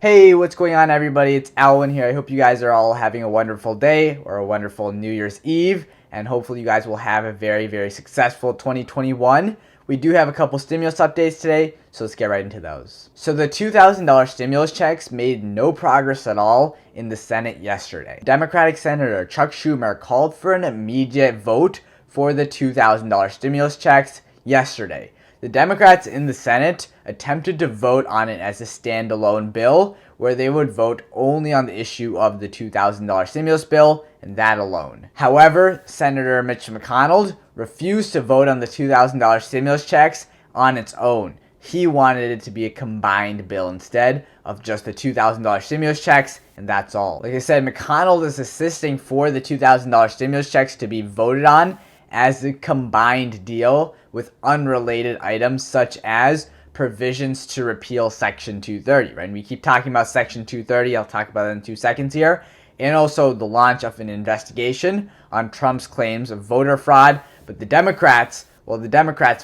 Hey, what's going on, everybody? It's Alwyn here. I hope you guys are all having a wonderful day or a wonderful New Year's Eve, and hopefully you guys will have a very successful 2021. We do have a couple stimulus updates today, so let's get right into those. So the $2,000 stimulus checks made no progress at all in the Senate yesterday. Democratic Senator Chuck Schumer called for an immediate vote for the $2,000 stimulus checks yesterday. The Democrats in the Senate attempted to vote on it as a standalone bill, where they would vote only on the issue of the $2,000 stimulus bill and that alone. However, Senator Mitch McConnell refused to vote on the $2,000 stimulus checks on its own. He wanted it to be a combined bill instead of just the $2,000 stimulus checks, and that's all. Like I said, McConnell is assisting for the $2,000 stimulus checks to be voted on as a combined deal with unrelated items such as provisions to repeal Section 230, right? And we keep talking about Section 230. I'll talk about it in 2 seconds here. And also the launch of an investigation on Trump's claims of voter fraud. But the Democrats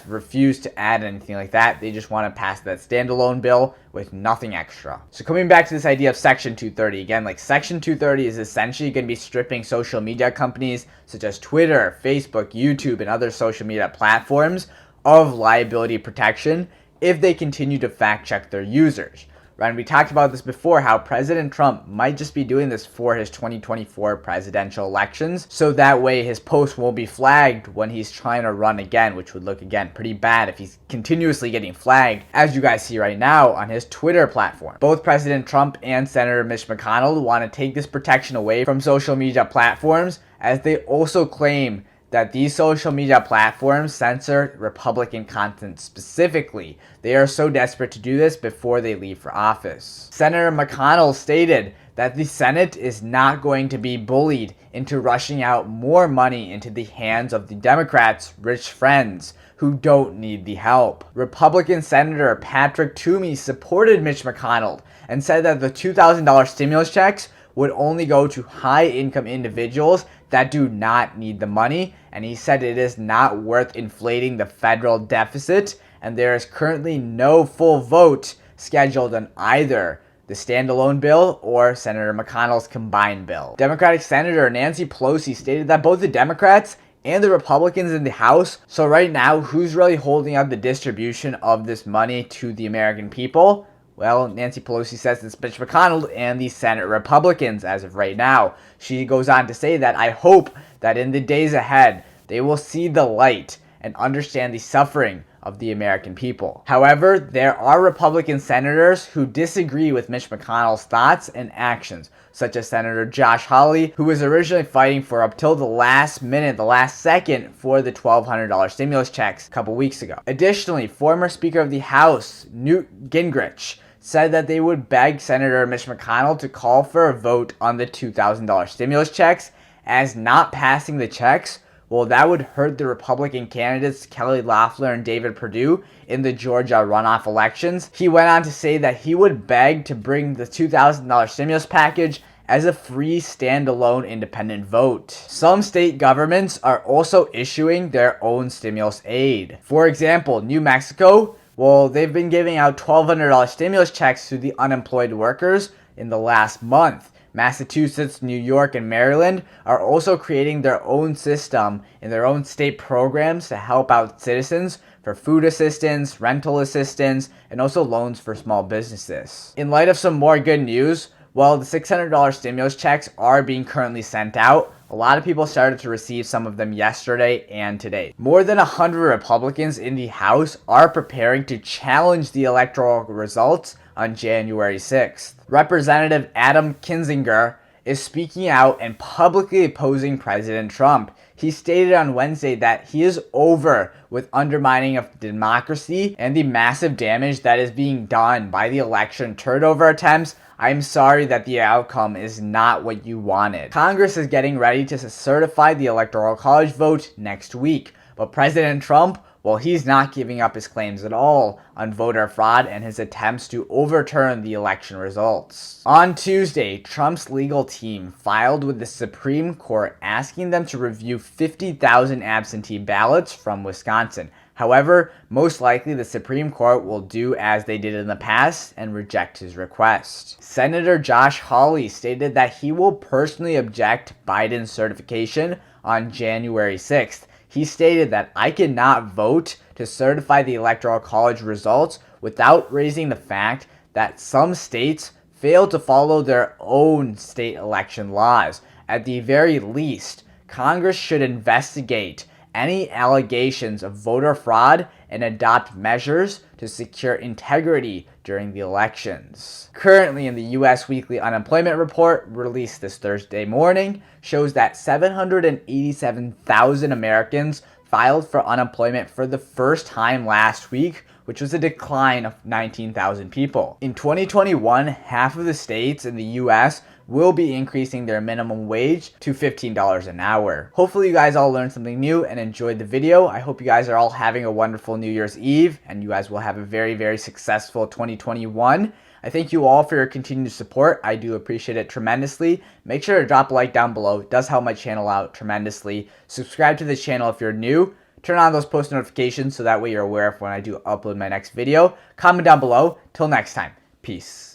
refuse to add anything like that. They just want to pass that standalone bill with nothing extra. So coming back to this idea of Section 230, again, like Section 230 is essentially going to be stripping social media companies such as Twitter, Facebook, YouTube, and other social media platforms of liability protection if they continue to fact check their users. Right, and we talked about this before, how President Trump might just be doing this for his 2024 presidential elections, so that way his post won't be flagged when he's trying to run again, which would look, again, pretty bad if he's continuously getting flagged, as you guys see right now on his Twitter platform. Both President Trump and Senator Mitch McConnell want to take this protection away from social media platforms, as they also claim that these social media platforms censor Republican content specifically. They are so desperate to do this before they leave for office. Senator McConnell stated that the Senate is not going to be bullied into rushing out more money into the hands of the Democrats' rich friends who don't need the help. Republican Senator Patrick Toomey supported Mitch McConnell and said that the $2,000 stimulus checks would only go to high-income individuals that do not need the money, and he said it is not worth inflating the federal deficit, and there is currently no full vote scheduled on either the standalone bill or Senator McConnell's combined bill. Democratic Senator Nancy Pelosi stated that both the Democrats and the Republicans in the House, so right now, who's really holding up the distribution of this money to the American people? Well, Nancy Pelosi says it's Mitch McConnell and the Senate Republicans as of right now. She goes on to say that I hope that in the days ahead, they will see the light and understand the suffering of the American people. However, there are Republican senators who disagree with Mitch McConnell's thoughts and actions, such as Senator Josh Hawley, who was originally fighting for up till the last minute, the last second, for the $1,200 stimulus checks a couple weeks ago. Additionally, former Speaker of the House, Newt Gingrich, said that they would beg Senator Mitch McConnell to call for a vote on the $2,000 stimulus checks, as not passing the checks, well, that would hurt the Republican candidates Kelly Loeffler and David Perdue in the Georgia runoff elections. He went on to say that he would beg to bring the $2,000 stimulus package as a free standalone independent vote. Some state governments are also issuing their own stimulus aid. For example, New Mexico, well, they've been giving out $1,200 stimulus checks to the unemployed workers in the last month. Massachusetts, New York, and Maryland are also creating their own system in their own state programs to help out citizens for food assistance, rental assistance, and also loans for small businesses. In light of some more good news, while the $600 stimulus checks are being currently sent out, a lot of people started to receive some of them yesterday and today. More than 100 Republicans in the House are preparing to challenge the electoral results on January 6th. Representative Adam Kinzinger is speaking out and publicly opposing President Trump. He stated on Wednesday that he is over with undermining of democracy and the massive damage that is being done by the election turnover attempts. I'm sorry that the outcome is not what you wanted. Congress is getting ready to certify the Electoral College vote next week, but President Trump, well, he's not giving up his claims at all on voter fraud and his attempts to overturn the election results. On Tuesday, Trump's legal team filed with the Supreme Court asking them to review 50,000 absentee ballots from Wisconsin. However, most likely the Supreme Court will do as they did in the past and reject his request. Senator Josh Hawley stated that he will personally object Biden's certification on January 6th. He stated that I cannot vote to certify the Electoral College results without raising the fact that some states fail to follow their own state election laws. At the very least, Congress should investigate any allegations of voter fraud and adopt measures to secure integrity during the elections. Currently, in the U.S. Weekly Unemployment Report, released this Thursday morning, shows that 787,000 Americans filed for unemployment for the first time last week, which was a decline of 19,000 people. In 2021, half of the states in the U.S. will be increasing their minimum wage to $15 an hour. Hopefully you guys all learned something new and enjoyed the video. I hope you guys are all having a wonderful New Year's Eve and you guys will have a very, very successful 2021. I thank you all for your continued support. I do appreciate it tremendously. Make sure to drop a like down below. It does help my channel out tremendously. Subscribe to this channel if you're new. Turn on those post notifications so that way you're aware of when I do upload my next video. Comment down below. Till next time. Peace.